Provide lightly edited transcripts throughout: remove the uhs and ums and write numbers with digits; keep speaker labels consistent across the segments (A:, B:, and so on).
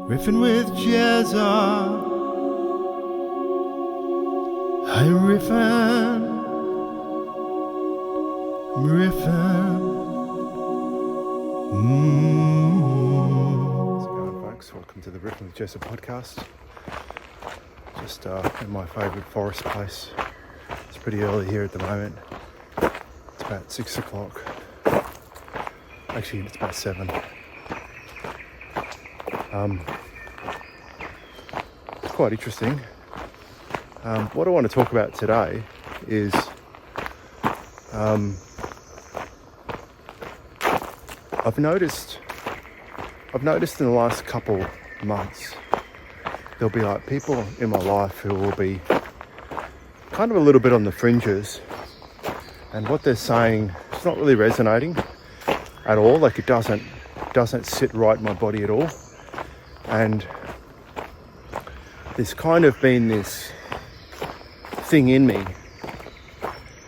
A: Riffin with Jeza. I'm riffin', I'm riffin'. How's it going, folks? Welcome to the Riffin with Jeza podcast. Just in my favourite forest place. It's pretty early here at the moment. It's about 6 o'clock. Actually, it's about 7. It's quite interesting. What I want to talk about today is I've noticed in the last couple months there'll be like people in my life who will be kind of a little bit on the fringes, and what they're saying is not really resonating at all. Like it doesn't sit right in my body at all. And there's kind of been this thing in me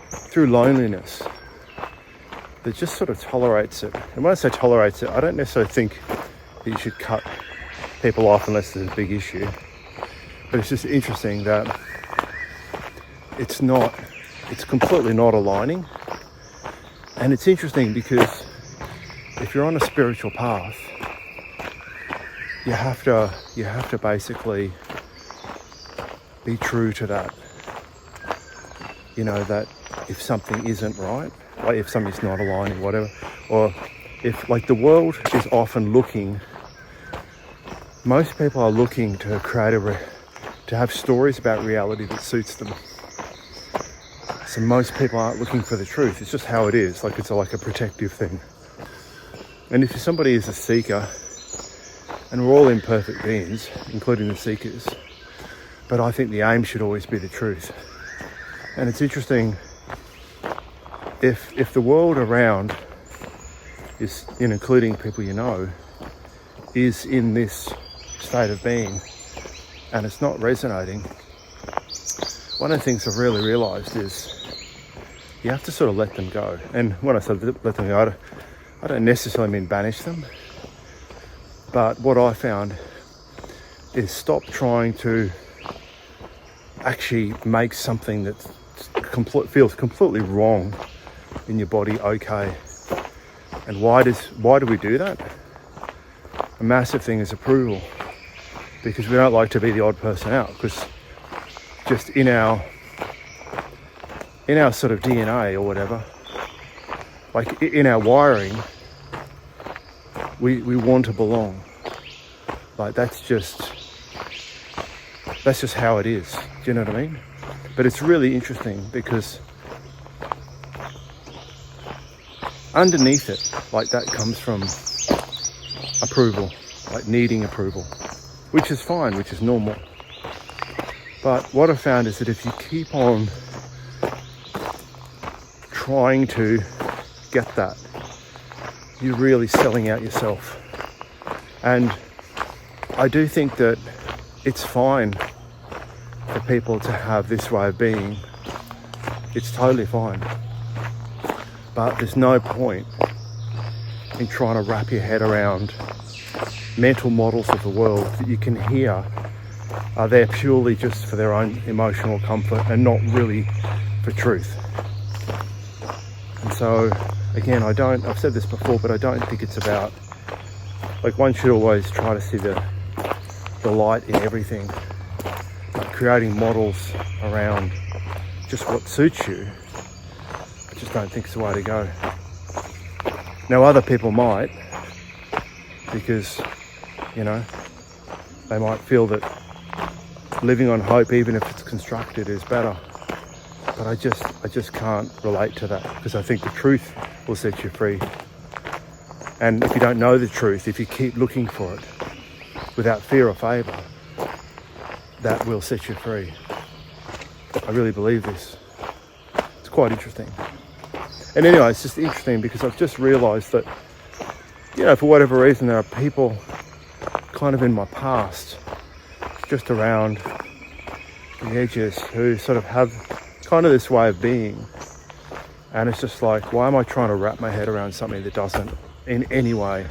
A: through loneliness that just sort of tolerates it. And when I say tolerates it, I don't necessarily think that you should cut people off unless there's a big issue. But it's just interesting that it's completely not aligning. And it's interesting because if you're on a spiritual path, you have to basically be true to that. You know, that if something isn't right, like if something's not aligning, whatever, or if like the world is often looking, most people are looking to create to have stories about reality that suits them. So most people aren't looking for the truth. It's just how it is. Like it's like a protective thing. And if somebody is a seeker, and we're all imperfect beings, including the seekers, but I think the aim should always be the truth. And it's interesting, if the world around is, including people you know, is in this state of being and it's not resonating, one of the things I've really realised is you have to sort of let them go. And when I say let them go, I don't necessarily mean banish them. But what I found is stop trying to actually make something that feels completely wrong in your body okay. And why do we do that? A massive thing is approval, because we don't like to be the odd person out, because just in our sort of DNA or whatever, like in our wiring, we want to belong. Like that's just how it is. Do you know what I mean? But it's really interesting because underneath it, like that comes from approval, like needing approval, which is fine, which is normal. But what I found is that if you keep on trying to get that, you're really selling out yourself. And I do think that it's fine for people to have this way of being. It's totally fine. But there's no point in trying to wrap your head around mental models of the world that you can hear are there purely just for their own emotional comfort and not really for truth. And so, again, I've said this before, but I don't think it's about, like, one should always try to see the light in everything. Like creating models around just what suits you, I just don't think it's the way to go. Now, other people might, because, they might feel that living on hope, even if it's constructed, is better. But I just can't relate to that, because I think the truth will set you free. And if you don't know the truth, if you keep looking for it without fear or favour, that will set you free. I really believe this. It's quite interesting. And anyway, it's just interesting because I've just realised that, for whatever reason, there are people kind of in my past, just around the edges, who sort of have kind of this way of being. And it's just like, why am I trying to wrap my head around something that doesn't in any way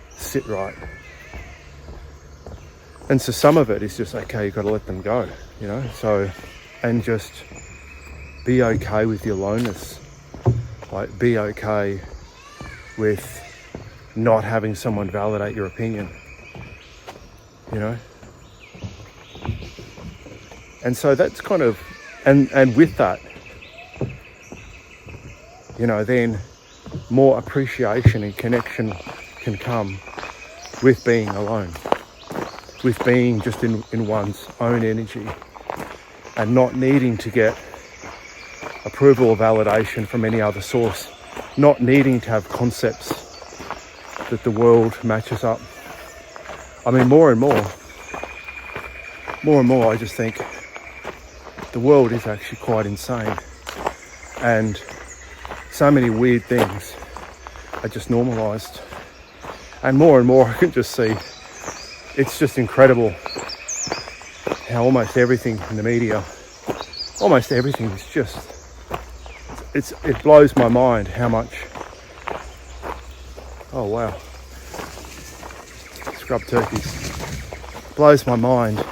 A: sit right? And so some of it is just, okay, you've got to let them go, you know? So, and just be okay with your aloneness. Like, be okay with not having someone validate your opinion, you know? And so that's kind of, and with that, you know, then more appreciation and connection can come with being alone, with being just in one's own energy and not needing to get approval or validation from any other source, not needing to have concepts that the world matches up. I mean, more and more, I just think the world is actually quite insane, and so many weird things are just normalized. And more I can just see, it's just incredible how almost everything in the media, almost everything is just, it blows my mind how much, oh wow, scrub turkeys, blows my mind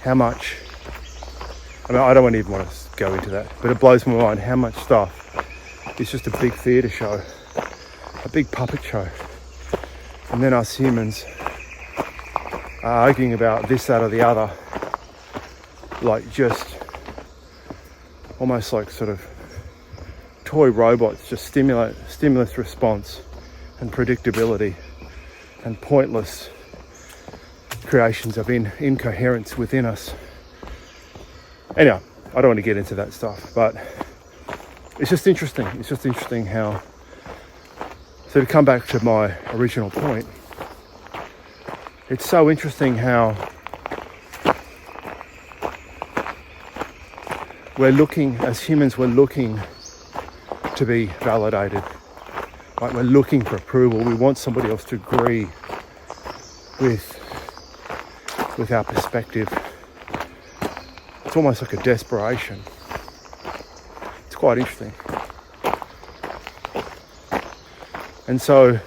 A: how much, I mean, I don't even want to go into that, but it blows my mind how much stuff is just a big theatre show, a big puppet show. And then us humans are arguing about this, that or the other, like just almost like sort of toy robots, just stimulus response and predictability and pointless creations of incoherence within us. Anyway, I don't want to get into that stuff, but it's just interesting. It's just interesting how, so to come back to my original point, it's so interesting how we're looking, as humans, we're looking to be validated. Like, we're looking for approval. We want somebody else to agree with our perspective. It's almost like a desperation. It's quite interesting. And so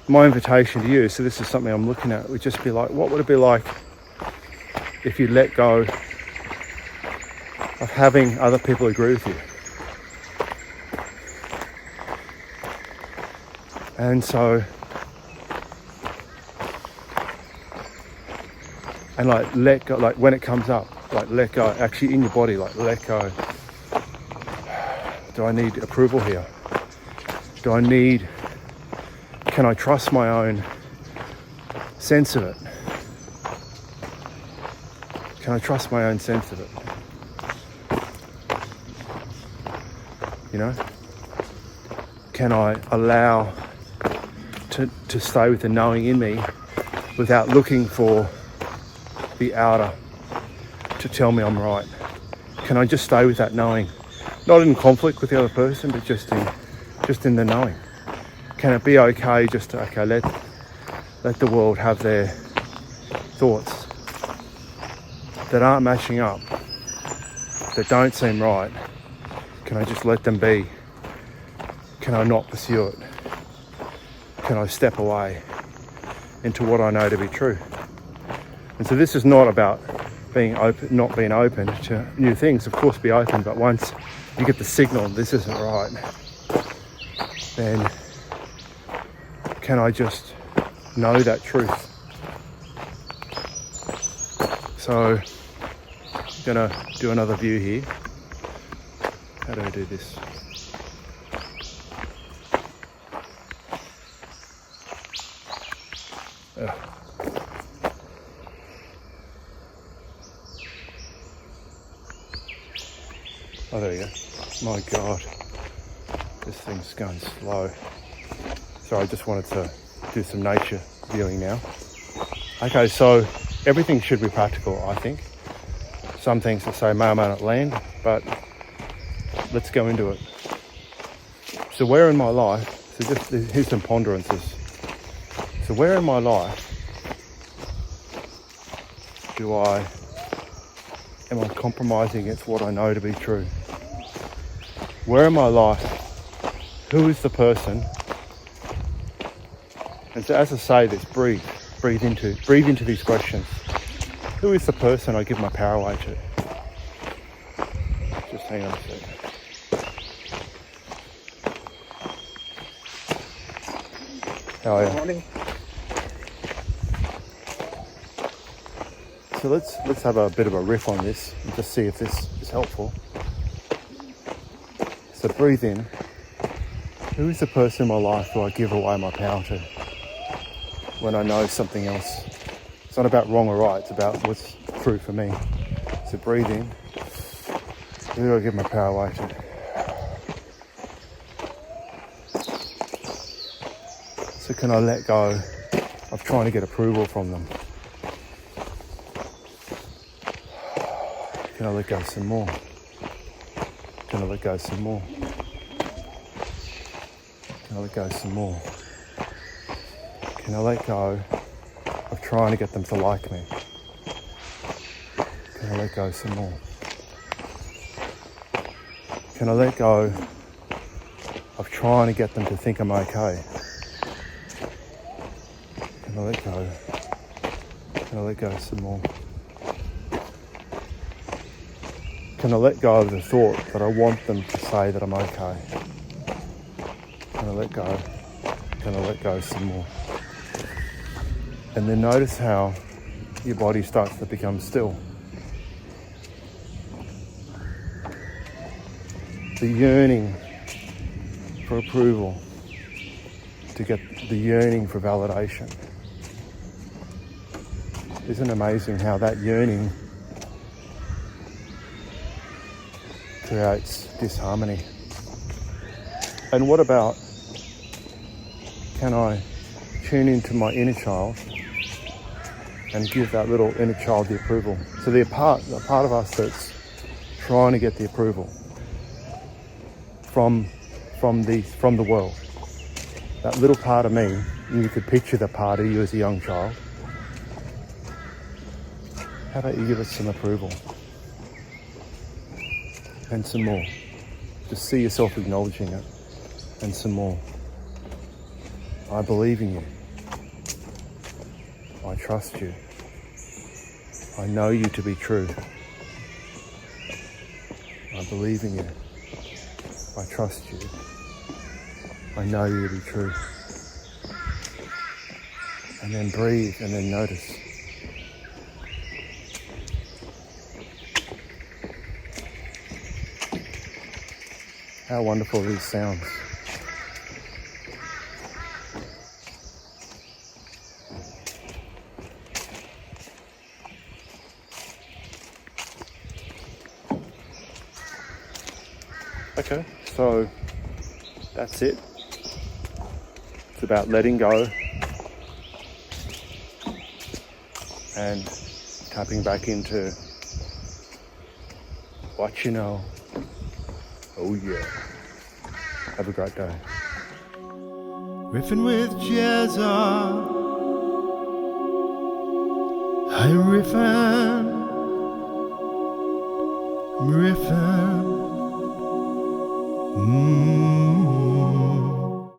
A: my invitation to you, so this is something I'm looking at, would just be like, what would it be like if you let go of having other people agree with you? And so, and like let go, like when it comes up, like let go, actually in your body, like let go. Do I need approval here? Can I trust my own sense of it? Can I trust my own sense of it? You know? Can I allow to stay with the knowing in me without looking for the outer to tell me I'm right? Can I just stay with that knowing? Not in conflict with the other person, but just in the knowing. Can it be okay just to, okay, let the world have their thoughts that aren't matching up, that don't seem right? Can I just let them be? Can I not pursue it? Can I step away into what I know to be true? And so this is not about being open, not being open to new things. Of course, be open, but once you get the signal this isn't right, then can I just know that truth? So I'm gonna do another view here. How do I do this? Oh, there we go. My God, this thing's going slow. So I just wanted to do some nature viewing now. Okay, so everything should be practical, I think. Some things that say may or may not land, but let's go into it. So where in my life, so just here's some ponderances. So where in my life am I compromising against what I know to be true? Where in my life, who is the person? And so as I say this, breathe breathe into these questions. Who is the person I give my power away to? Just hang on a second. How are you?
B: Morning.
A: So let's have a bit of a riff on this and just see if this is helpful. So breathe in. Who is the person in my life who I give away my power to when I know something else? It's not about wrong or right, it's about what's true for me. So breathe in. Who do I give my power away to? So can I let go of trying to get approval from them? Can I let go some more? Can I let go some more? Can I let go some more? Can I let go of trying to get them to like me? Can I let go some more? Can I let go of trying to get them to think I'm okay? Can I let go? Can I let go some more? Can I let go of the thought that I want them to say that I'm okay? Can I let go? Can I let go some more? And then notice how your body starts to become still. The yearning for approval, to get the yearning for validation. Isn't it amazing how that yearning creates disharmony? And what about, can I tune into my inner child and give that little inner child the approval? So the part of us that's trying to get the approval from the world, that little part of me, and you could picture the part of you as a young child. How about you give it some approval? And some more. Just see yourself acknowledging it. And some more. I believe in you. I trust you. I know you to be true. I believe in you. I trust you. I know you to be true. And then breathe and then notice. How wonderful these sounds. Okay, so that's it. It's about letting go and tapping back into what you know. Oh yeah. Have a great day.
C: Riffin with Jeza. I'm riffin'. I'm riffin'.